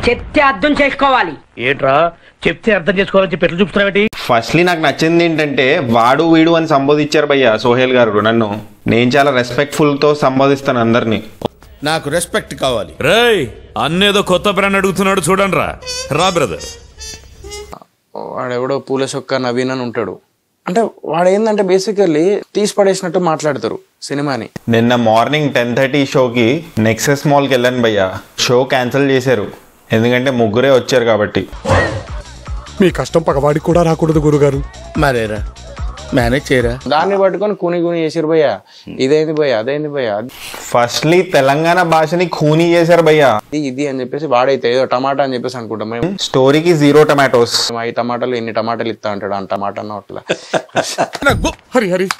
చెప్తే అర్థం చేసుకోవాలి. ఏంట్రా చెప్తే అర్థం చేసుకోవాలని చెప్పి ఎట్లా చూపుతున్నావు? ఫస్ట్లీ నాకు నచ్చింది ఏంటంటే వాడు వీడు అని సంబోధించారు భయ్య సోహెల్ గారు నన్ను. నేను చాలా రెస్పెక్ట్ఫుల్ తో సంబోధిస్తాను అందరినీ. నాకు రెస్పెక్ట్ కావాలి. రేయ్ అన్నేదో కొత్త బ్రాండ్ అడుగుతున్నాడు చూడండి రా బ్రదర్. వాడెవడో పూల చొక్క నవీన్ అని ఉంటాడు. అంటే వాడు ఏంటంటే బేసికల్లీ తీసి పడేసినట్టు మాట్లాడతారు సినిమాని. నిన్న మార్నింగ్ 10:30 షోకి నెక్సెస్ మాల్కి వెళ్ళాను భయ్య. షో క్యాన్సిల్ చేశారు ఎందుకంటే ముగ్గురే వచ్చారు కాబట్టి. మీ కష్టం పగవాడికి కూడా రాకూడదు గురుగారు. మరేరా మేనేజ్ చేయరా. దాన్ని పట్టుకొని కూని చేసారు భయ్య. ఇదైంది భయ్య అదైంది భయ్య. ఫస్ట్లీ తెలంగాణ భాషని ఖూనీ చేశారు భయ్య. ఇది అని చెప్పేసి వాడైతే ఏదో టమాటా అని చెప్పేసి అనుకుంటాం మేము. స్టోరీకి 0 టమాటోస్. ఈ టమాటాలు ఇన్ని టమాటాలు ఇస్తా అంటాడు. అంత టమాటా అన్న అట్లా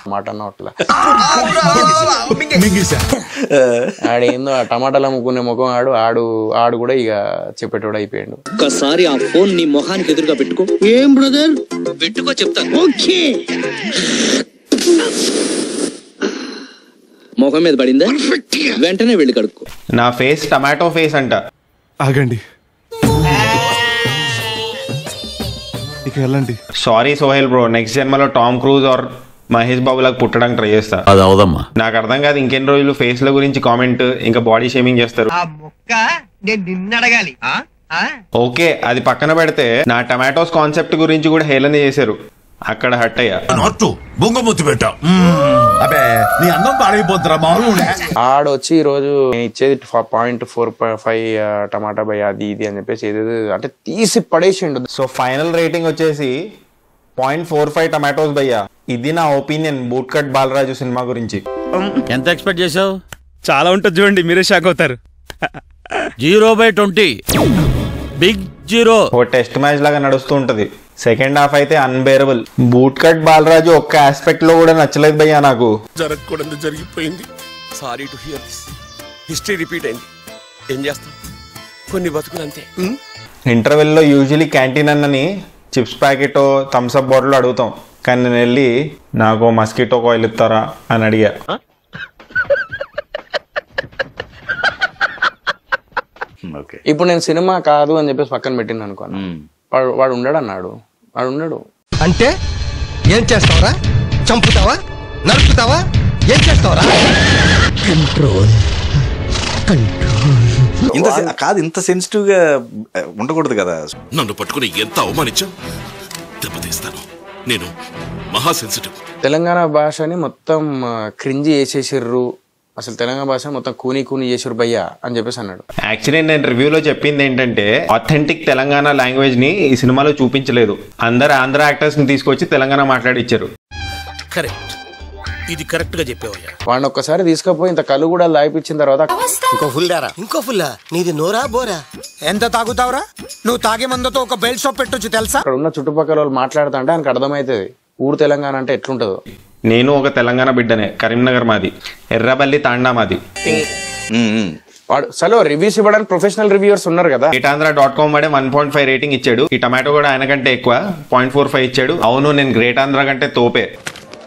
టమాటా అన్న అట్లా ఆడేందో ఆ టమాటాలు అమ్ముకునే ముఖం ఆడు కూడా ఇక చెప్పేటోడు అయిపోయాడు. ఒక్కసారి ఆ ఫోన్ నీ మొహానికి ఎదురుగా పెట్టుకో. ఏం బ్రదర్ పెట్టుకో చెప్తాను. ఓకే మొహం మీద పడిందా వెంటనే వెళ్ళి కడుక్కో. నా ఫేస్ టమాటో ఫేస్ అంట. ఆగండి ఇక వెళ్ళండి. సారీ సోహెల్ బ్రో, నెక్స్ట్ జన్మలో Tom cruise are Mahesh Babu లాగా పుట్టడానికి ట్రై చేస్తా. అది అవదమ్మా. నాకు అర్థం కాదు ఇంకెన్ని రోజులు ఫేస్ ల గురించి కామెంట్ ఇంకా బాడీ షేమింగ్ చేస్తారు. ఓకే అది పక్కన పెడితే నా టమాటోస్ కాన్సెప్ట్ గురించి కూడా హేళన చేశారు. అక్కడ హట్ అయ్యా. ఆడొచ్చి ఈ రోజు ఇచ్చేది 0.45 టమాటా భయ్య అది ఇది అని చెప్పేసి ఏదేదో అంటే తీసి పడేసిండు. సో ఫైనల్ రేటింగ్ వచ్చేసి 0.45 టమాటోస్ భయ్యా. ఇది నా opinion boot cut Balaraju cinema గురించి. ఎంత ఎక్స్పెక్ట్ చేసావు? చాలా ఉంటుంది చూడండి, మీరే షాక్ అవుతారు. 0/20 బిగ్ 0. ఓ టెస్ట్ మ్యాచ్ లాగా నడుస్తూ ఉంటది. సెకండ్ హాఫ్ అయితే అన్బేరబుల్. బూట్ కట్ బాలరాజు ఒక్క ఆస్పెక్ట్ లో కూడా నచ్చలేదు భయ్యా నాకు. జరగకూడదు జరిగిపోయింది. Sorry to hear this. History repeat అయింది. ఏం చేస్తాం, కొన్ని బతుకులు అంతే. ఇంటర్వెల్ లో యూజువలీ క్యాంటీన్ అన్నని chips packet Thums Up bottle అడుగుతాం, కానీ నేను వెళ్ళి నాకు మస్కిటో కాయిల్ ఇస్తారా అని అడిగా. ఇప్పుడు నేను సినిమా కాదు అని చెప్పేసి పక్కన పెట్టింది అనుకోను. వాడు ఉండడు అన్నాడు. వాడు ఉండడు అంటే ఏం చేస్తావరా? చంపుతావా? నరుకుతావా? ఏం చేస్తావరా? కంట్రోల్ కాదు, ఇంత సెన్సిటివ్ గా ఉండకూడదు కదా. నన్ను పట్టుకుని ఎంత అవమానించా దెబ్బతీస్తాను. నేను మహా సెన్సిటివ్. తెలంగాణ భాషని మొత్తం క్రింజి చేసేసిర్రు. అసలు తెలంగాణ భాష మొత్తం కూని చేసిర్రు భయ్యా అని చెప్పేసి అన్నాడు. యాక్చువల్లీ నేను రివ్యూలో చెప్పింది ఏంటంటే ఆథెంటిక్ తెలంగాణ లాంగ్వేజ్ ని ఈ సినిమాలో చూపించలేదు. అందరు ఆంధ్ర యాక్టర్స్ ని తీసుకొచ్చి తెలంగాణ మాట్లాడిచ్చారు. కరెక్ట్, ఇది కరెక్ట్ గా చెప్పావయ్యా. వాడిని ఒక్కసారి తీసుకుపోయి ఇంత కళ్ళు కూడా లాయిపించిన తర్వాత ఇంకో ఫుల్లా నీది నోరా బోరా? ఎంత తాగుతావురా నువ్వు? తాగే మందుతో ఒక బెల్ట్ షాప్ పెట్టొచ్చు తెలుసా? అక్కడ ఉన్న చుట్టుపక్కల వాళ్ళు మాట్లాడుతా అంటే ఆయనకు అర్థమవుతుంది ఊరు తెలంగాణ అంటే ఎట్లుంటదో. నేను ఒక తెలంగాణ బిడ్డనే, కరీంనగర్ మాది, ఎర్రబల్లి తాండా మాది. వాడు అసలు రివ్యూస్ ఇవ్వడానికి ప్రొఫెషనల్ రివ్యూవర్స్ ఉన్నారు కదా. greatandracom వాడే 1.5 రేటింగ్ ఇచ్చాడు. ఈ టమాటో కూడా ఆయన కంటే ఎక్కువ 0.45 ఇచ్చాడు. అవును, నేను గ్రేట్ ఆంధ్ర కంటే తోపే.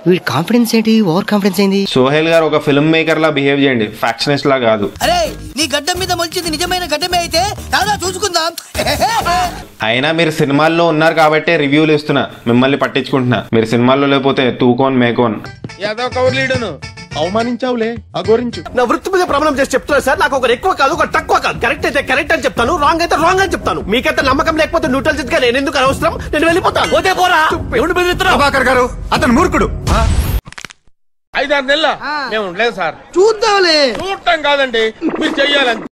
వీడి కాన్ఫిడెన్స్ ఏంటి? ఓవర్ కాన్ఫిడెన్స్ ఏంది? సోహెల్ గారు ఒక ఫిల్మ్ మేకర్ లా బిహేవ్ చేయండి, ఫ్యాక్షనిస్ట్ లా కాదు. అరే నీ గడ్డం మీద మొలిచింది నిజమైన గడ్డమే అయితే దాదా చూసుకుందాం. అయినా మీరు సినిమాల్లో ఉన్నారు కాబట్టి రివ్యూలు ఇస్తున్నా, మిమ్మల్ని పట్టించుకుంటున్నా. మీరు సినిమాల్లో లేకపోతే తూకోన్ మేకోన్. ఏదో కవర్లీడును అవమానించావులే, అగోరించు. నా వృత్తి మీద ప్రాబ్లం చేసి చెప్తున్నా సార్. నాకు ఒకరు ఎక్కువ కాదు, ఒక తక్కువ కాదు. కరెక్ట్ అయితే కరెక్ట్ అని చెప్తాను, రాంగ్ అయితే రాంగ్ అని చెప్తాను. మీకైతే నమ్మకం లేకపోతే న్యూట్రల్ గా నేను ఎందుకు అనవసరం? నేను వెళ్ళిపోతాను. పోతే పోరా. ప్రభాకర్ గారు అతను మూర్ఖుడు. 5-6 నెలల మేము ఉండలేదు సార్. చూద్దాంలే. చూడటం కాదండి, మీరు చెయ్యాలని.